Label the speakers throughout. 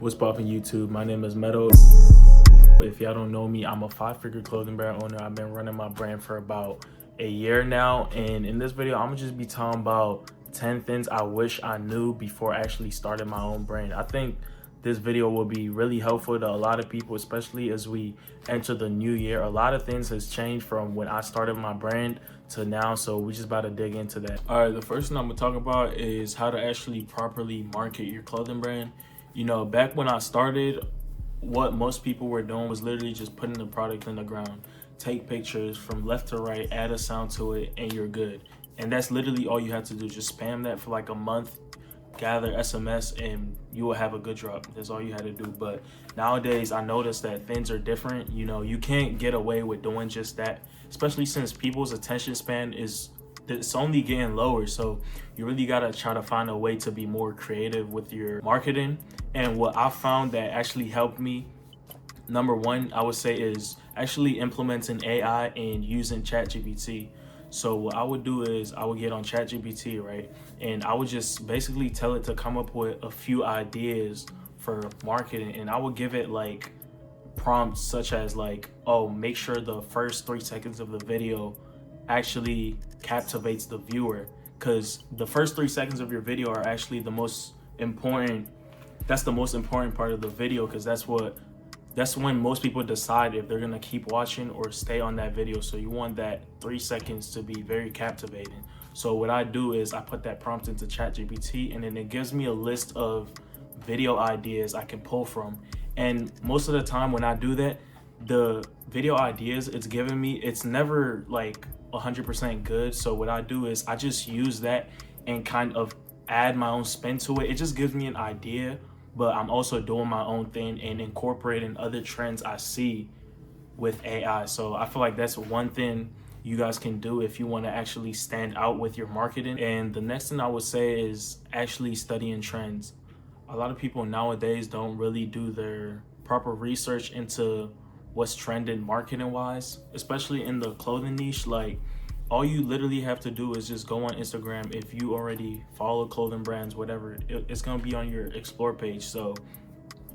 Speaker 1: What's poppin' YouTube? My name is Meadow. If y'all don't know me, I'm a 5-figure clothing brand owner. I've been running my brand for about a year now, and in this video I'm gonna just be talking about 10 things I wish I knew before actually starting my own brand. I think this video will be really helpful to a lot of people, especially as we enter the new year. A lot of things has changed from when I started my brand to now, so we're just about to dig into that. All right, the first thing I'm gonna talk about is how to actually properly market your clothing brand. You know, back when I started, what most people were doing was literally just putting the product in the ground, take pictures from left to right, add a sound to it, and you're good. And that's literally all you have to do. Just spam that for like a month, gather SMS, and you will have a good drop. That's all you had to do. But nowadays I noticed that things are different. You know, you can't get away with doing just that, especially since people's attention span it's only getting lower. So you really gotta try to find a way to be more creative with your marketing. And what I found that actually helped me, number one, I would say, is actually implementing AI and using ChatGPT. So what I would do is I would get on ChatGPT, right? And I would just basically tell it to come up with a few ideas for marketing. And I would give it like prompts such as like, oh, make sure the first 3 seconds of the video actually captivates the viewer, because the first 3 seconds of your video are actually the most important. That's the most important part of the video, because that's when most people decide if they're gonna keep watching or stay on that video. So you want that 3 seconds to be very captivating. So what I do is I put that prompt into ChatGPT, and then it gives me a list of video ideas I can pull from. And most of the time when I do that, the video ideas it's giving me, it's never like 100% good. So what I do is I just use that and kind of add my own spin to it. It just gives me an idea, but I'm also doing my own thing and incorporating other trends I see with AI. So I feel like that's one thing you guys can do if you want to actually stand out with your marketing. And the next thing I would say is actually studying trends. A lot of people nowadays don't really do their proper research into what's trending marketing wise, especially in the clothing niche. Like, all you literally have to do is just go on Instagram. If you already follow clothing brands, whatever, it's gonna be on your explore page. So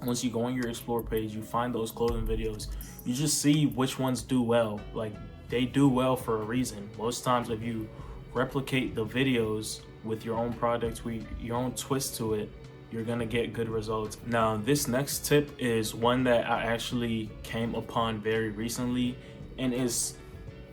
Speaker 1: once you go on your explore page, you find those clothing videos, you just see which ones do well. Like, they do well for a reason. Most times if you replicate the videos with your own product, with your own twist to it, you're gonna get good results. Now, this next tip is one that I actually came upon very recently, and is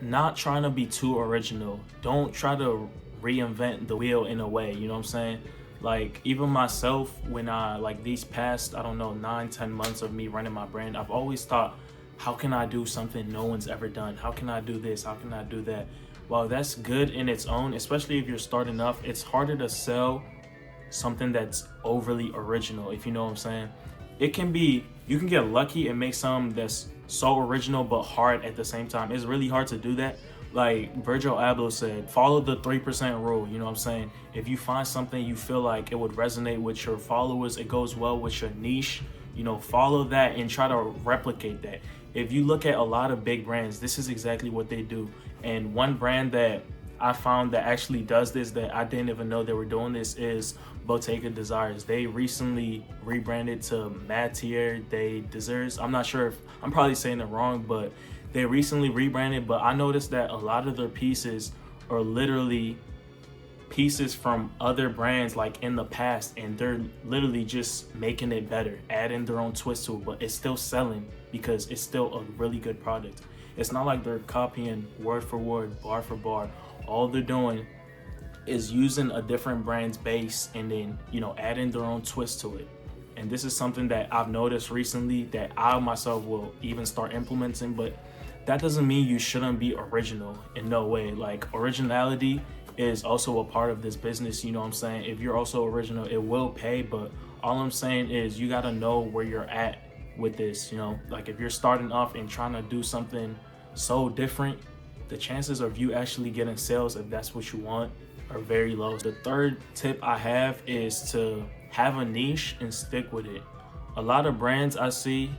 Speaker 1: not trying to be too original. Don't try to reinvent the wheel in a way, you know what I'm saying? Like, even myself, when I, like, these past, I don't know, 9-10 months of me running my brand, I've always thought, how can I do something no one's ever done? How can I do this? How can I do that? Well, that's good in its own, especially if you're starting off. It's harder to sell something that's overly original, if you know what I'm saying. It can be, you can get lucky and make something that's so original but hard at the same time. It's really hard to do that. Like Virgil Abloh said, follow the 3% rule, you know what I'm saying? If you find something you feel like it would resonate with your followers, it goes well with your niche, you know, follow that and try to replicate that. If you look at a lot of big brands, this is exactly what they do. And one brand that I found that actually does this, that I didn't even know they were doing this, is Bottega Desires. They recently rebranded to Matière des Desires. I'm not sure if I'm probably saying it wrong, but they recently rebranded. But I noticed that a lot of their pieces are literally pieces from other brands like in the past, and they're literally just making it better, adding their own twist to it, but it's still selling because it's still a really good product. It's not like they're copying word for word, bar for bar. All they're doing is using a different brand's base and then, you know, adding their own twist to it. And this is something that I've noticed recently that I myself will even start implementing. But that doesn't mean you shouldn't be original, in no way. Like, originality is also a part of this business, you know what I'm saying? If you're also original, it will pay. But all I'm saying is you got to know where you're at with this, you know? Like, if you're starting off and trying to do something so different, the chances of you actually getting sales, if that's what you want, are very low. The third tip I have is to have a niche and stick with it. A lot of brands I see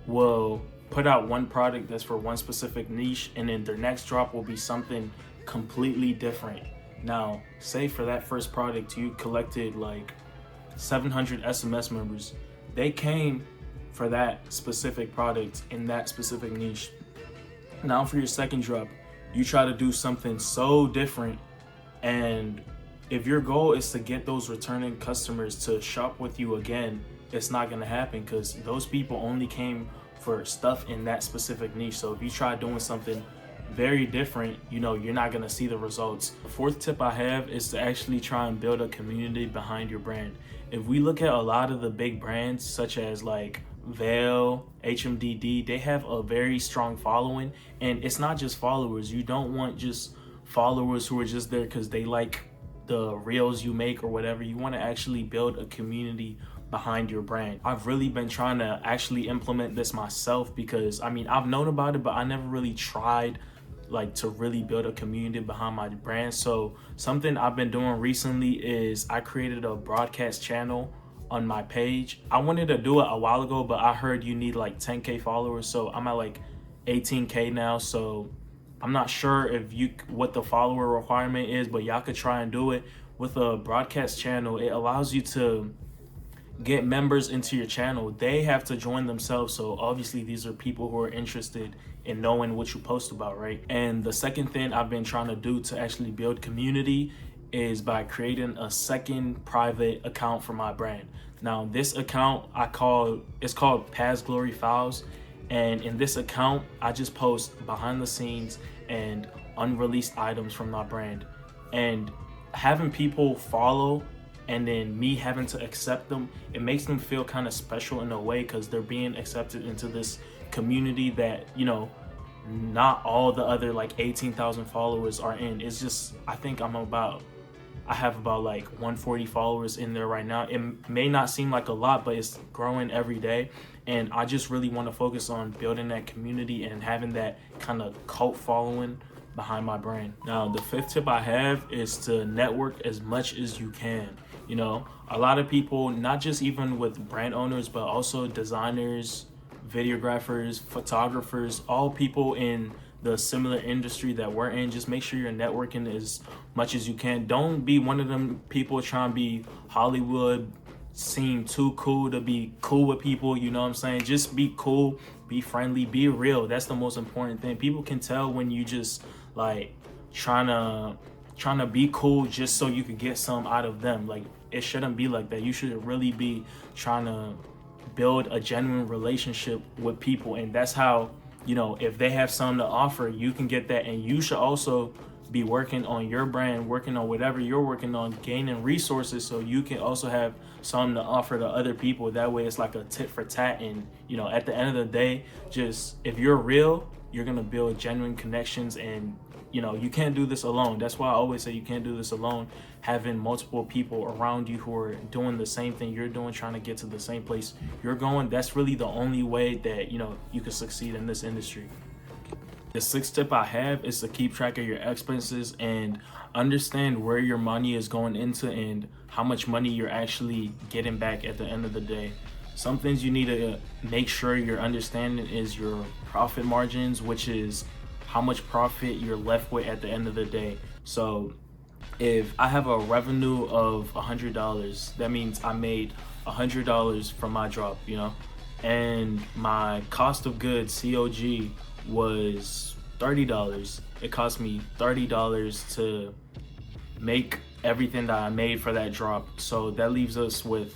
Speaker 1: will put out one product that's for one specific niche, and then their next drop will be something completely different. Now, say for that first product you collected like 700 SMS members. they came for that specific product in that specific niche. Now for your second drop, you try to do something so different, and if your goal is to get those returning customers to shop with you again, it's not going to happen, because those people only came for stuff in that specific niche. So if you try doing something very different, you know, you're not going to see the results. The fourth tip I have is to actually try and build a community behind your brand. If we look at a lot of the big brands such as like Vail, HMDD, they have a very strong following, and it's not just followers. You don't want just followers who are just there because they like the reels you make or whatever. You want to actually build a community behind your brand. I've really been trying to actually implement this myself, because I mean, I've known about it, but I never really tried like to really build a community behind my brand. So something I've been doing recently is I created a broadcast channel on my page. I wanted to do it a while ago, but I heard you need like 10K followers, so I'm at like 18K now. So I'm not sure if what the follower requirement is, but y'all could try and do it. With a broadcast channel, it allows you to get members into your channel. They have to join themselves, so obviously these are people who are interested in knowing what you post about, right? And the second thing I've been trying to do to actually build community is by creating a second private account for my brand. Now this account it's called Past Glory Files, and in this account I just post behind the scenes and unreleased items from my brand. And having people follow and then me having to accept them, it makes them feel kind of special in a way, because they're being accepted into this community that, you know, not all the other like 18,000 followers are in. It's just, I think I have about like 140 followers in there right now. It may not seem like a lot, but it's growing every day. And I just really want to focus on building that community and having that kind of cult following behind my brand. Now, the fifth tip I have is to network as much as you can. You know, a lot of people, not just even with brand owners, but also designers, videographers, photographers, all people in the similar industry that we're in, just make sure you're networking as much as you can. Don't be one of them people trying to be Hollywood, seem too cool to be cool with people, you know what I'm saying? Just be cool, be friendly, be real. That's the most important thing. People can tell when you just like trying to be cool just so you could get some out of them. Like, it shouldn't be like that. You should really be trying to build a genuine relationship with people, and that's how, you know, if they have something to offer, you can get that. And you should also be working on your brand, working on whatever you're working on, gaining resources so you can also have something to offer to other people. That way it's like a tit for tat. And, you know, at the end of the day, just if you're real, you're gonna build genuine connections. And, you know, you can't do this alone. That's why I always say you can't do this alone. Having multiple people around you who are doing the same thing you're doing, trying to get to the same place you're going, that's really the only way that, you know, you can succeed in this industry. The sixth tip I have is to keep track of your expenses and understand where your money is going into and how much money you're actually getting back at the end of the day. Some things you need to make sure you're understanding is your profit margins, which is how much profit you're left with at the end of the day. So if I have a revenue of $100, that means I made $100 from my drop, you know, and my cost of goods, COG, was $30. It cost me $30 to make everything that I made for that drop. So that leaves us with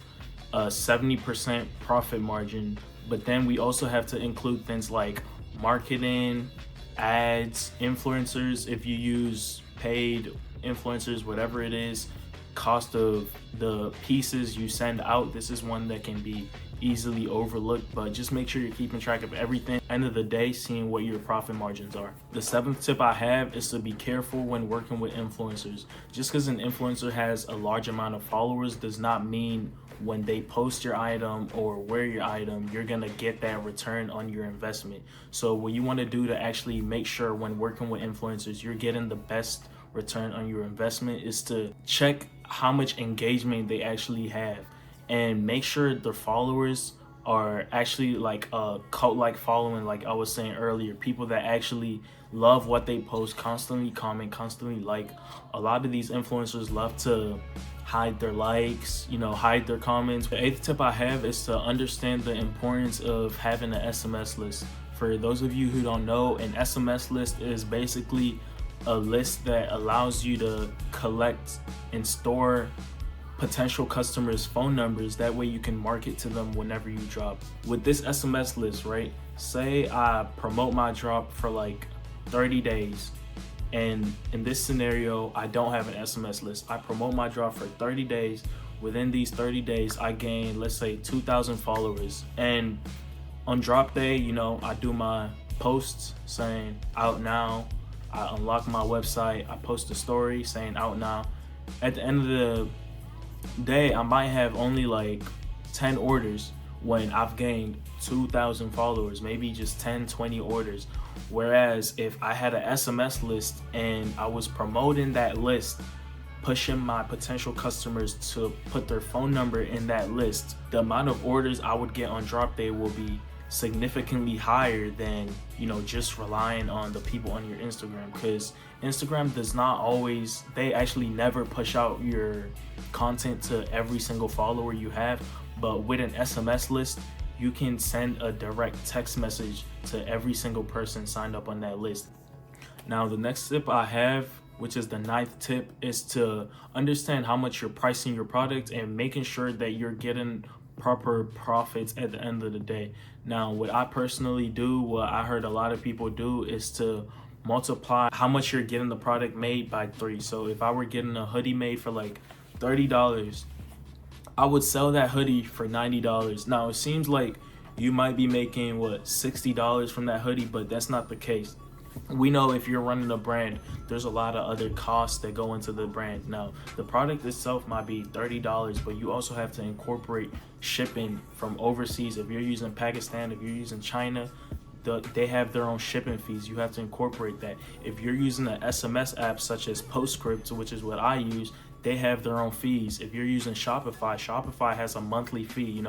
Speaker 1: a 70% profit margin. But then we also have to include things like marketing, ads, influencers, if you use paid influencers, whatever it is, cost of the pieces you send out. This is one that can be easily overlooked, but just make sure you're keeping track of everything. End of the day, seeing what your profit margins are. The seventh tip I have is to be careful when working with influencers. Just because an influencer has a large amount of followers does not mean when they post your item or wear your item, you're gonna get that return on your investment. So what you want to do to actually make sure when working with influencers you're getting the best return on your investment is to check how much engagement they actually have, and make sure the followers are actually like a cult-like following, like I was saying earlier. People that actually love what they post, constantly comment, constantly like. A lot of these influencers love to hide their likes, hide their comments. The eighth tip I have is to understand the importance of having an SMS list. For those of you who don't know, an SMS list is basically a list that allows you to collect and store potential customers' phone numbers. That way you can market to them whenever you drop. With this SMS list, right? Say I promote my drop for like 30 days. And in this scenario, I don't have an SMS list. I promote my drop for 30 days. Within these 30 days, I gain, let's say, 2,000 followers. And on drop day, I do my posts saying out now. I unlock my website. I post a story saying out now. At the end of the day, I might have only like 10 orders when I've gained 2,000 followers, maybe just 10, 20 orders. Whereas if I had an SMS list and I was promoting that list, pushing my potential customers to put their phone number in that list, the amount of orders I would get on drop day will be significantly higher than just relying on the people on your Instagram, because Instagram does not always, they actually never push out your content to every single follower you have. But with an SMS list, you can send a direct text message to every single person signed up on that list. Now the next tip I have, which is the ninth tip, is to understand how much you're pricing your product and making sure that you're getting proper profits at the end of the day. Now, what I personally do, what I heard a lot of people do, is to multiply how much you're getting the product made by 3. So if I were getting a hoodie made for like $30, I would sell that hoodie for $90. Now, it seems like you might be making $60 from that hoodie, but that's not the case. We know if you're running a brand, there's a lot of other costs that go into the brand. Now, the product itself might be $30, but you also have to incorporate shipping from overseas. If you're using Pakistan, if you're using China, they have their own shipping fees. You have to incorporate that. If you're using an SMS app such as Postscript, which is what I use, they have their own fees. If you're using Shopify has a monthly fee.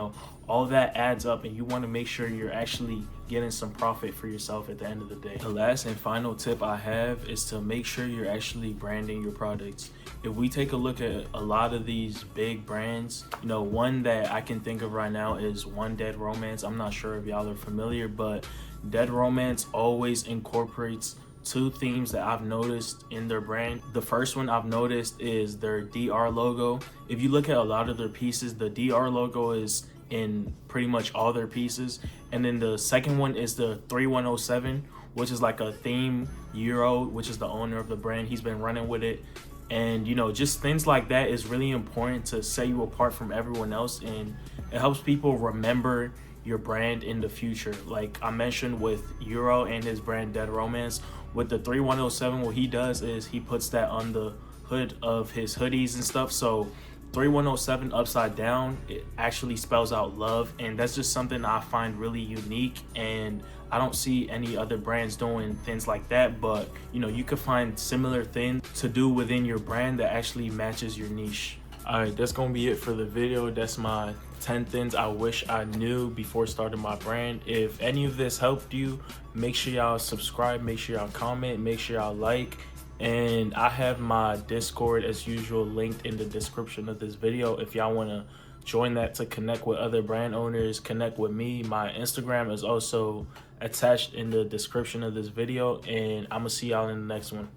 Speaker 1: All that adds up, and you want to make sure you're actually getting some profit for yourself at the end of the day. The last and final tip I have is to make sure you're actually branding your products. If we take a look at a lot of these big brands, one that I can think of right now is One Dead Romance. I'm not sure if y'all are familiar, but Dead Romance always incorporates 2 themes that I've noticed in their brand. The first one I've noticed is their DR logo. If you look at a lot of their pieces, the DR logo is in pretty much all their pieces. And then the second one is the 3107, which is like a theme. Euro, which is the owner of the brand, he's been running with it. And just things like that is really important to set you apart from everyone else, and it helps people remember your brand in the future. Like I mentioned with Euro and his brand Dead Romance, with the 3107, what he does is he puts that on the hood of his hoodies and stuff. So 3107 upside down, it actually spells out love, and that's just something I find really unique, and I don't see any other brands doing things like that. But you could find similar things to do within your brand that actually matches your niche. Alright, that's gonna be it for the video. That's my 10 things I wish I knew before starting my brand. If any of this helped you, make sure y'all subscribe, make sure y'all comment, make sure y'all like. And I have my Discord as usual linked in the description of this video if y'all want to join that to connect with other brand owners, connect with me. My Instagram is also attached in the description of this video, and I'm gonna see y'all in the next one.